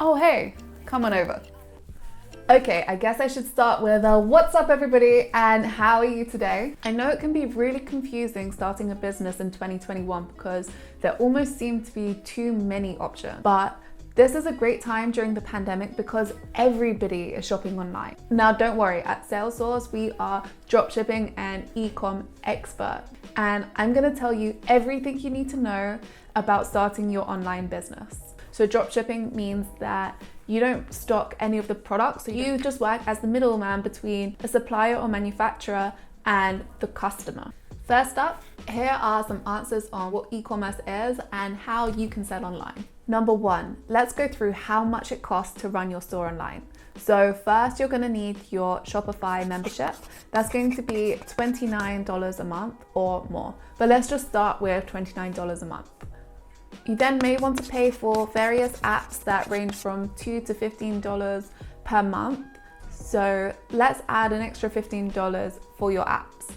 Oh, hey, come on over. Okay, I guess I should start with what's up everybody and how are you today? I know it can be really confusing starting a business in 2021 because there almost seem to be too many options, but this is a great time during the pandemic because everybody is shopping online. Now don't worry, at SaleSource we are dropshipping and ecom expert, and I'm gonna tell you everything you need to know about starting your online business. So dropshipping means that you don't stock any of the products, so you just work as the middleman between a supplier or manufacturer and the customer. First up, here are some answers on what e-commerce is and how you can sell online. Number one, let's go through how much it costs to run your store online. So first, you're gonna need your Shopify membership. That's going to be $29 a month or more, but let's just start with $29 a month. You then may want to pay for various apps that range from $2 to $15 per month. So let's add an extra $15 for your apps.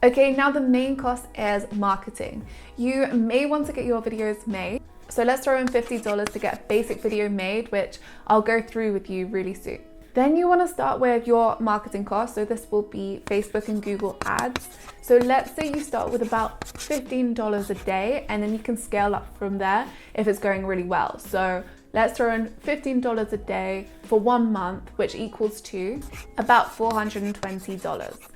Okay, now the main cost is marketing. You may want to get your videos made. So let's throw in $50 to get a basic video made, which I'll go through with you really soon. Then you want to start with your marketing costs. So this will be Facebook and Google ads. So let's say you start with about $15 a day, and then you can scale up from there if it's going really well. So let's throw in $15 a day for 1 month, which equals to about $420.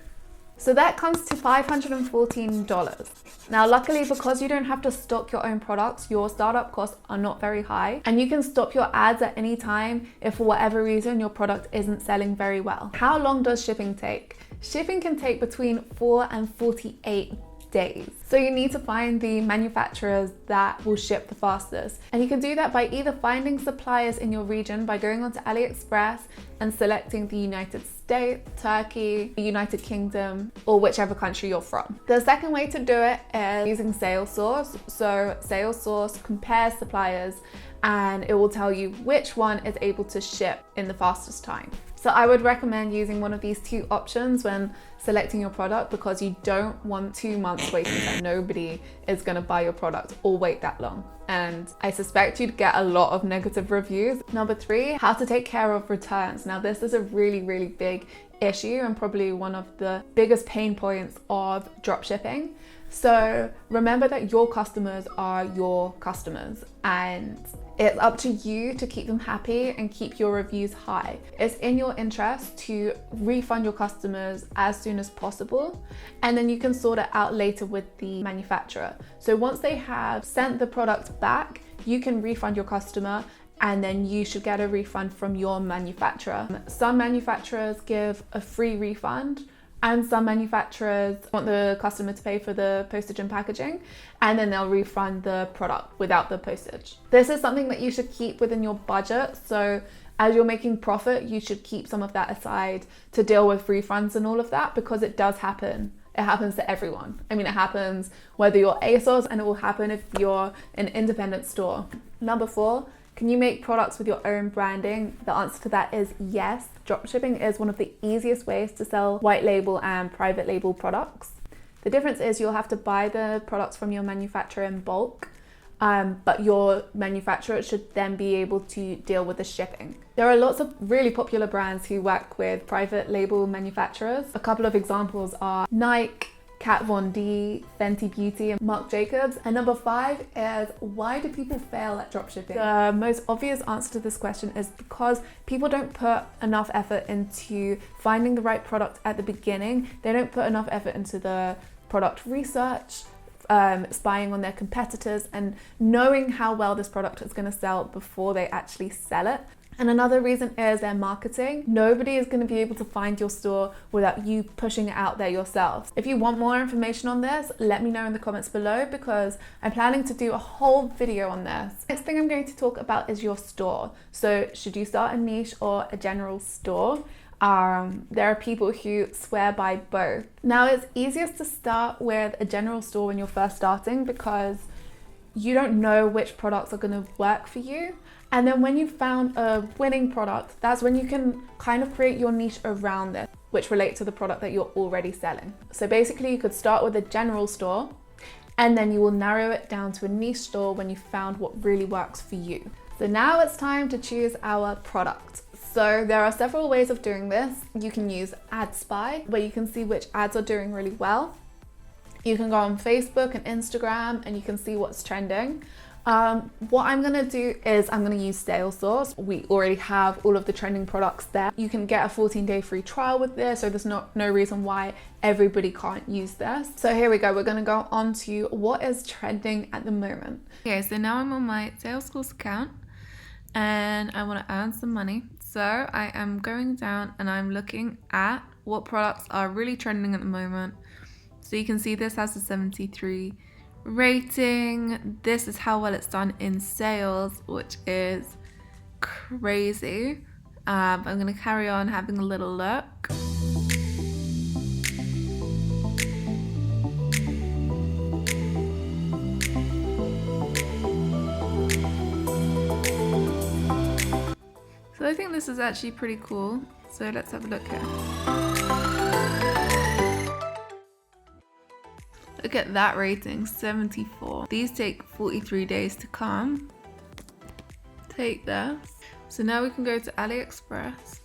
So that comes to $514. Now, luckily, because you don't have to stock your own products, your startup costs are not very high, and you can stop your ads at any time if for whatever reason your product isn't selling very well. How long does shipping take? Shipping can take between 4 and 48 days. So you need to find the manufacturers that will ship the fastest. And you can do that by either finding suppliers in your region by going onto AliExpress and selecting the United States, Turkey, the United Kingdom, or whichever country you're from. The second way to do it is using SaleSource. So SaleSource compares suppliers and it will tell you which one is able to ship in the fastest time. So I would recommend using one of these two options when selecting your product because you don't want 2 months waiting time. Nobody is going to buy your product or wait that long. And I suspect you'd get a lot of negative reviews. Number three, how to take care of returns. Now this is a really, really big issue and probably one of the biggest pain points of dropshipping. So remember that your customers are your customers and it's up to you to keep them happy and keep your reviews high. It's in your interest to refund your customers as soon as possible, and then you can sort it out later with the manufacturer. So once they have sent the product back, you can refund your customer and then you should get a refund from your manufacturer. Some manufacturers give a free refund, and some manufacturers want the customer to pay for the postage and packaging, and then they'll refund the product without the postage. This is something that you should keep within your budget. So as you're making profit, you should keep some of that aside to deal with refunds and all of that, because it does happen. It happens to everyone. I mean, it happens whether you're ASOS, and it will happen if you're an independent store. Number four, can you make products with your own branding? The answer to that is yes. Dropshipping is one of the easiest ways to sell white label and private label products. The difference is you'll have to buy the products from your manufacturer in bulk, but your manufacturer should then be able to deal with the shipping. There are lots of really popular brands who work with private label manufacturers. A couple of examples are Nike, Kat Von D, Fenty Beauty, and Marc Jacobs. And number five is, why do people fail at dropshipping? The most obvious answer to this question is because people don't put enough effort into finding the right product at the beginning. They don't put enough effort into the product research, spying on their competitors, and knowing how well this product is going to sell before they actually sell it. And another reason is their marketing. Nobody is going to be able to find your store without you pushing it out there yourself. If you want more information on this, let me know in the comments below, because I'm planning to do a whole video on this. Next thing I'm going to talk about is your store. So should you start a niche or a general store? There are people who swear by both. Now, it's easiest to start with a general store when you're first starting because you don't know which products are going to work for you. And then when you've found a winning product, that's when you can kind of create your niche around this, which relates to the product that you're already selling. So basically you could start with a general store, and then you will narrow it down to a niche store when you've found what really works for you. So now it's time to choose our product. So there are several ways of doing this. You can use Ad Spy, where you can see which ads are doing really well. You can go on Facebook and Instagram and you can see what's trending. What I'm gonna do is I'm gonna use SaleSource. We already have all of the trending products there. You can get a 14-day free trial with this, so there's no reason why everybody can't use this. So here we go, we're gonna go on to what is trending at the moment. Okay, so now I'm on my SaleSource account and I wanna earn some money. So I am going down and I'm looking at what products are really trending at the moment. So you can see this has a 73 rating. This is how well it's done in sales, which is crazy. I'm gonna carry on having a little look. So I think this is actually pretty cool. So let's have a look here. Look at that rating, 74. These take 43 days to come. Take this. So now we can go to AliExpress.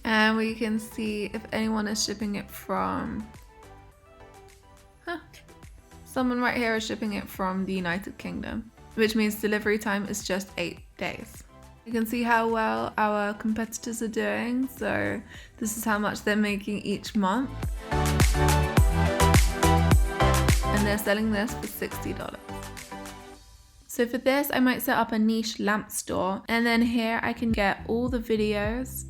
And we can see if anyone is shipping it from... Someone right here is shipping it from the United Kingdom, which means delivery time is just 8 days. You can see how well our competitors are doing. So this is how much they're making each month. And they're selling this for $60. So for this, I might set up a niche lamp store. And then here I can get all the videos.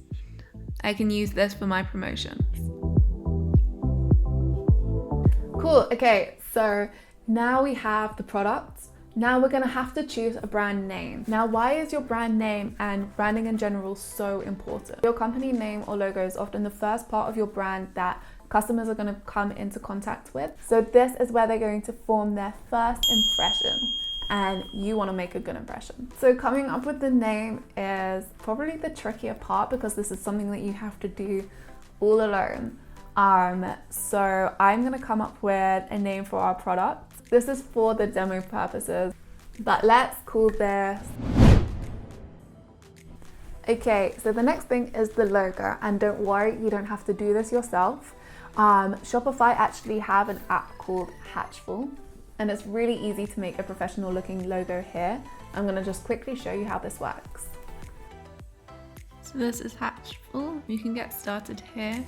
I can use this for my promotions. Cool, okay, so now we have the products. Now we're gonna have to choose a brand name. Now, why is your brand name and branding in general so important? Your company name or logo is often the first part of your brand that customers are gonna come into contact with. So this is where they're going to form their first impression, and you wanna make a good impression. So coming up with the name is probably the trickier part because this is something that you have to do all alone. So I'm gonna come up with a name for our product. This is for the demo purposes, but let's call this. Okay, so the next thing is the logo, and don't worry, you don't have to do this yourself. Shopify actually have an app called Hatchful, and it's really easy to make a professional looking logo here. I'm gonna just quickly show you how this works. So this is Hatchful. You can get started here.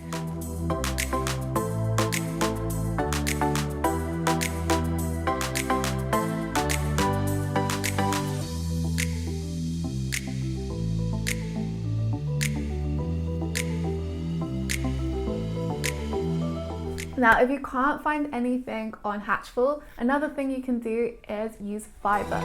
Now, if you can't find anything on Hatchful, another thing you can do is use Fiverr.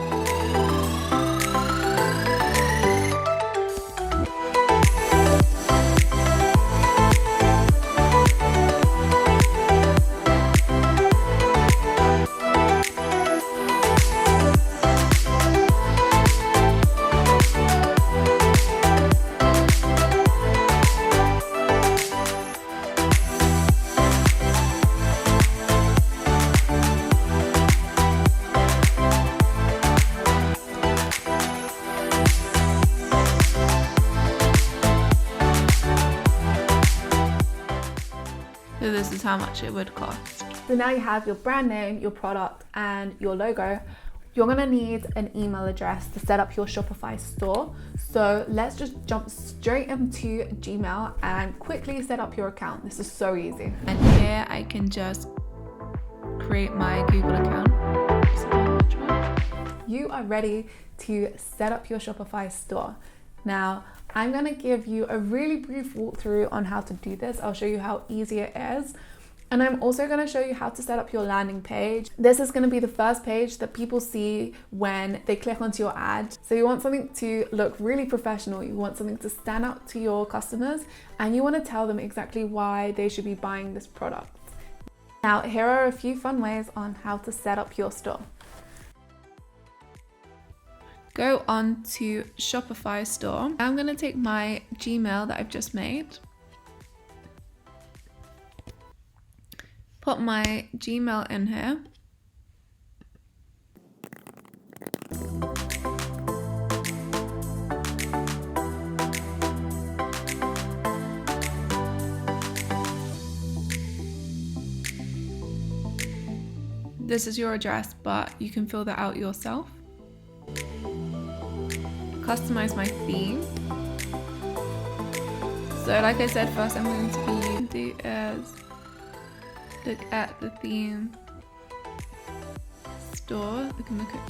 So this is how much it would cost. So now you have your brand name, your product, and your logo. You're gonna need an email address to set up your Shopify store. So let's just jump straight into Gmail and quickly set up your account. This is so easy. And here I can just create my Google account. You are ready to set up your Shopify store. Now, I'm gonna give you a really brief walkthrough on how to do this. I'll show you how easy it is. And I'm also gonna show you how to set up your landing page. This is gonna be the first page that people see when they click onto your ad. So you want something to look really professional. You want something to stand out to your customers, and you wanna tell them exactly why they should be buying this product. Now, here are a few fun ways on how to set up your store. Go on to Shopify store. I'm gonna take my Gmail that I've just made. Put my Gmail in here. this is your address, but you can fill that out yourself. Customize my theme. So like I said, first I'm going to do is look at the theme store. We can look at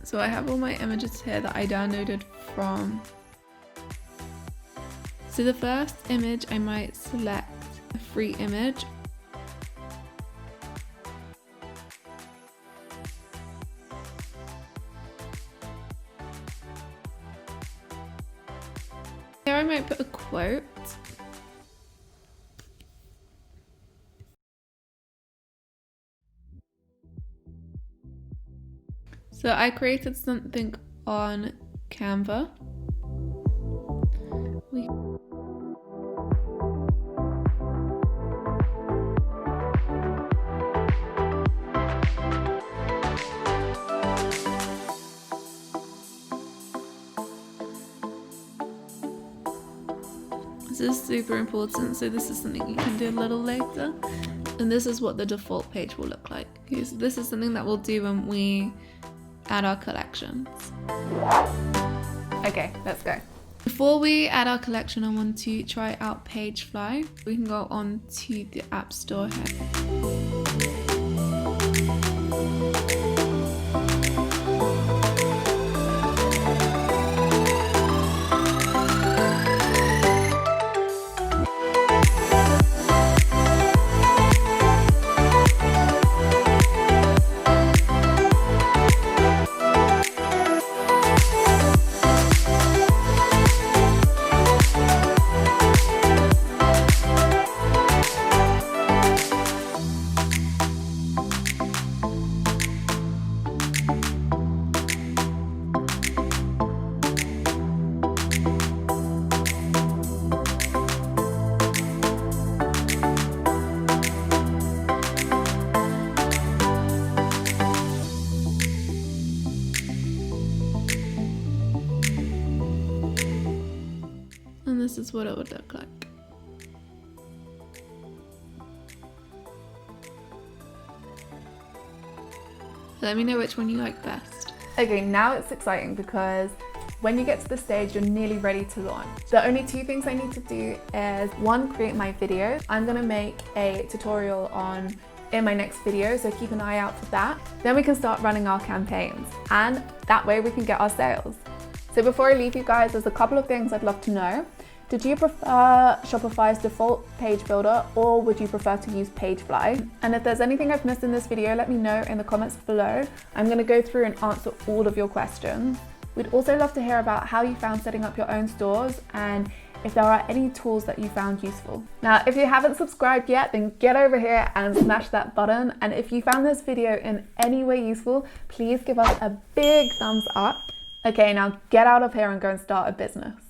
so I have all my images here that I downloaded from. So the first image, I might select a free image. Here I might put a quote. So I created something on Canva. This is super important, so this is something you can do a little later. And this is what the default page will look like. So this is something that we'll do when we add our collections. Okay, let's go. Before we add our collection, I want to try out PageFly. We can go on to the App Store here. And this is what it would look like. Let me know which one you like best. Okay, now it's exciting because when you get to the stage, you're nearly ready to launch. The only two things I need to do is one, create my video. I'm gonna make a tutorial in my next video, so keep an eye out for that. Then we can start running our campaigns, and that way we can get our sales. So before I leave you guys, there's a couple of things I'd love to know. Did you prefer Shopify's default page builder, or would you prefer to use PageFly? And if there's anything I've missed in this video, let me know in the comments below. I'm gonna go through and answer all of your questions. We'd also love to hear about how you found setting up your own stores and if there are any tools that you found useful. Now, if you haven't subscribed yet, then get over here and smash that button. And if you found this video in any way useful, please give us a big thumbs up. Okay, now get out of here and go and start a business.